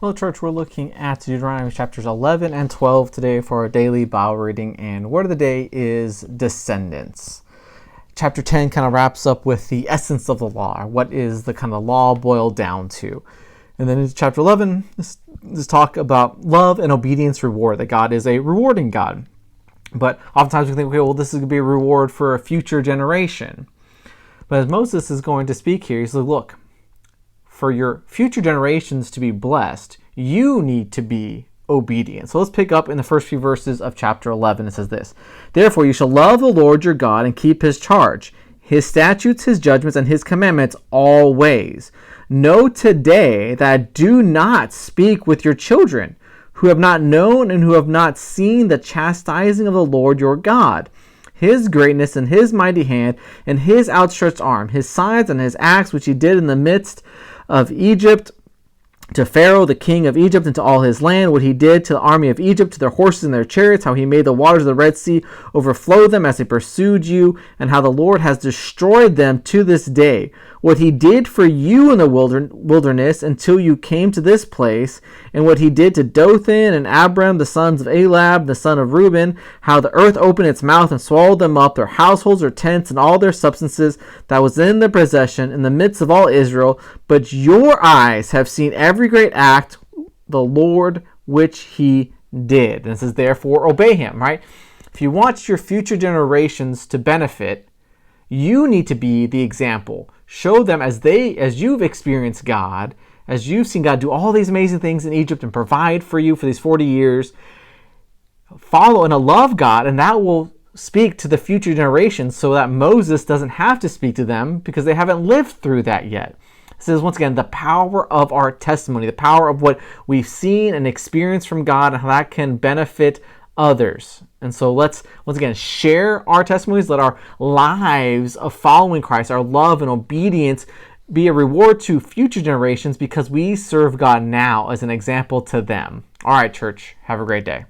Well, church, we're looking at Deuteronomy chapters 11 and 12 today for our daily Bible reading, and word of the day is Descendants. Chapter 10 kind of wraps up with the essence of the law. What is the kind of law boiled down to? And then in chapter 11, this talk about love and obedience reward, that God is a rewarding God. But oftentimes we think, okay, well, this is going to be a reward for a future generation. But as Moses is going to speak here, he's like, look, for your future generations to be blessed, you need to be obedient. So let's pick up in the first few verses of chapter 11. It says this: Therefore you shall love the Lord your God and keep his charge, his statutes, his judgments, and his commandments always. Know today that do not speak with your children, who have not known and who have not seen the chastising of the Lord your God, his greatness and his mighty hand and his outstretched arm, his signs and his acts which he did in the midst of Egypt, to Pharaoh the king of Egypt and to all his land, what he did to the army of Egypt, to their horses and their chariots, how he made the waters of the Red Sea overflow them as they pursued you, and how the Lord has destroyed them to this day. What he did for you in the wilderness until you came to this place, and what he did to Dothan and Abram, the sons of Elab, the son of Reuben, how the earth opened its mouth and swallowed them up, their households, their tents, and all their substances that was in their possession in the midst of all Israel. But your eyes have seen every great act, the Lord, which he did. And it says, therefore, obey him, right? If you want your future generations to benefit, you need to be the example. Show them as you've experienced God, as you've seen God do all these amazing things in Egypt and provide for you for these 40 years. Follow and love God, and that will speak to the future generations so that Moses doesn't have to speak to them because they haven't lived through that yet. It says, once again, the power of our testimony, the power of what we've seen and experienced from God and how that can benefit others. And so let's, once again, share our testimonies. Let our lives of following Christ, our love and obedience, be a reward to future generations because we serve God now as an example to them. All right, church, have a great day.